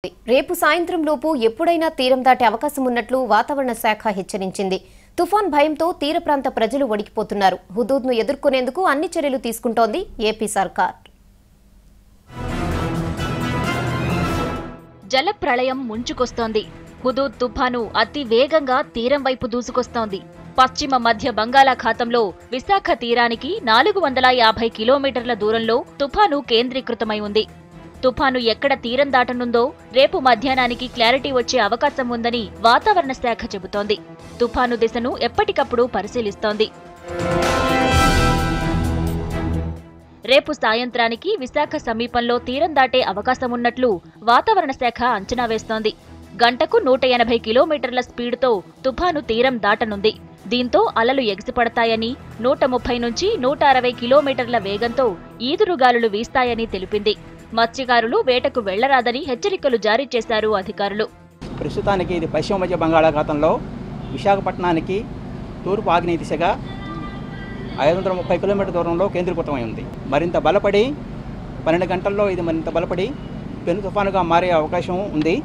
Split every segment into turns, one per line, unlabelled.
రేపు సాయంత్రం లోపు ఎప్పుడైనా తీరం దాటే అవకాశం ఉన్నట్లు వాతావరణ శాఖ హెచ్చరించింది. తుఫాన్ భయంతో తీర ప్రాంత ప్రజలు వణికిపోతున్నారు. హుదూద్ను ఎదుర్కొనేందుకు అన్ని చర్యలు తీసుకుంటోంది ఏపీ సర్కార్.
జల ప్రళయం ముంచుకొస్తోంది. హుదూద్ తుఫాను అతి వేగంగా తీరం వైపు దూసుకొస్తోంది. పశ్చిమ మధ్య బంగాళాఖాతంలో విశాఖ తీరానికి 450 కిలోమీటర్ల దూరంలో తుఫాను కేంద్రీకృతమై ఉంది. తుఫాను ఎక్కడ తీరం దాటనుందో రేపు మధ్యాహ్నానికి క్లారిటీ వచ్చే అవకాశం ఉందని వాతావరణ శాఖ చెబుతోంది. తుఫాను దిశను ఎప్పటికప్పుడు పరిశీలిస్తోంది. రేపు సాయంత్రానికి విశాఖ సమీపంలో తీరం దాటే అవకాశమున్నట్లు వాతావరణ శాఖ అంచనా వేస్తోంది. గంటకు 180 కిలోమీటర్ల స్పీడ్తో తుఫాను తీరం దాటనుంది. దీంతో అలలు ఎగిసిపడతాయని, 130 నుంచి 160 కిలోమీటర్ల వేగంతో ఈదురుగాలులు వీస్తాయని తెలిపింది. మత్స్యకారులు వేటకు వెళ్లరాదని హెచ్చరికలు జారీ చేశారు అధికారులు.
ప్రస్తుతానికి ఇది పశ్చిమ మధ్య బంగాళాఖాతంలో విశాఖపట్నానికి తూర్పు ఆగ్నేయ దిశగా 530 కిలోమీటర్ల దూరంలో కేంద్రీకృతమై ఉంది. మరింత బలపడి 12 గంటల్లో ఇది మరింత బలపడి పెను తుఫానుగా మారే అవకాశం ఉంది.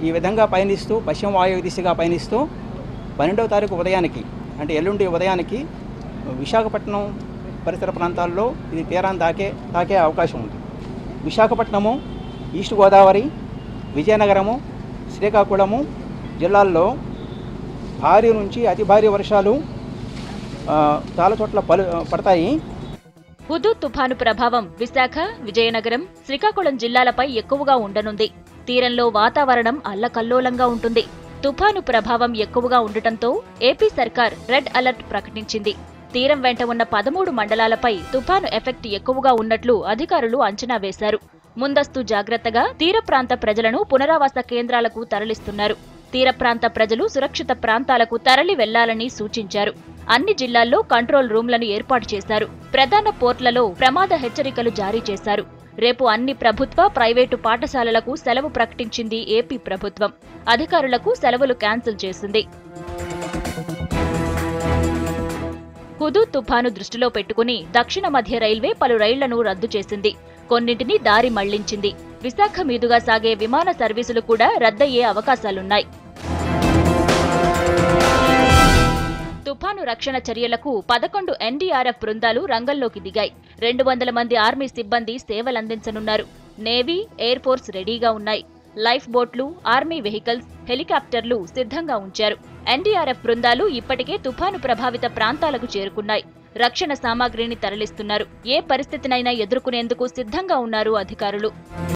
ఈ విధంగా పయనిస్తూ పశ్చిమ వాయువ్య దిశగా పయనిస్తూ 12వ తారీఖు ఉదయానికి అంటే ఎల్లుండి ఉదయానికి విశాఖపట్నం పరిసర ప్రాంతాల్లో ఇది తీరాన్ని తాకే అవకాశం ఉంది. విశాఖపట్నము, ఈస్ట్ గోదావరి, విజయనగరము, శ్రీకాకుళము జిల్లాల్లో భారీ నుంచి అతి భారీ వర్షాలు చాలా చోట్ల పడతాయి.
హుదూద్ తుఫాను ప్రభావం విశాఖ, విజయనగరం, శ్రీకాకుళం జిల్లాలపై ఎక్కువగా ఉండనుంది. తీరంలో వాతావరణం అల్లకల్లోలంగా ఉంటుంది. తుఫాను ప్రభావం ఎక్కువగా ఉండటంతో ఏపీ సర్కార్ రెడ్ అలర్ట్ ప్రకటించింది. తీరం వెంట ఉన్న 13 మండలాలపై తుఫాను ఎఫెక్ట్ ఎక్కువగా ఉన్నట్లు అధికారులు అంచనా వేశారు. ముందస్తు జాగ్రత్తగా తీర ప్రాంత ప్రజలను పునరావాస కేంద్రాలకు తరలిస్తున్నారు. తీర ప్రాంత ప్రజలు సురక్షిత ప్రాంతాలకు తరలి వెళ్లాలని సూచించారు. అన్ని జిల్లాల్లో కంట్రోల్ రూమ్లను ఏర్పాటు చేశారు. ప్రధాన పోర్ట్లలో ప్రమాద హెచ్చరికలు జారీ చేశారు. రేపు అన్ని ప్రభుత్వ, ప్రైవేటు పాఠశాలలకు సెలవు ప్రకటించింది ఏపీ ప్రభుత్వం. అధికారులకు సెలవులు క్యాన్సిల్ చేసింది. హుదూద్ తుఫాను దృష్టిలో పెట్టుకుని దక్షిణ మధ్య రైల్వే పలు రైళ్లను రద్దు చేసింది. కొన్నింటిని దారి మళ్లించింది. విశాఖ మీదుగా సాగే విమాన సర్వీసులు కూడా రద్దయ్యే అవకాశాలున్నాయి. తుఫాను రక్షణ చర్యలకు 11 ఎన్డీఆర్ఎఫ్ బృందాలు రంగంలోకి దిగాయి. 200 మంది ఆర్మీ సిబ్బంది సేవలందించనున్నారు. నేవీ, ఎయిర్ ఫోర్స్ రెడీగా ఉన్నాయి. లైఫ్ బోట్లు, ఆర్మీ వెహికల్స్, హెలికాప్టర్లు సిద్ధంగా ఉంచారు. ఎన్డీఆర్ఎఫ్ బృందాలు ఇప్పటికే తుఫాను ప్రభావిత ప్రాంతాలకు చేరుకున్నాయి. రక్షణ సామాగ్రిని తరలిస్తున్నారు. ఏ పరిస్థితినైనా ఎదుర్కొనేందుకు సిద్ధంగా ఉన్నారు అధికారులు.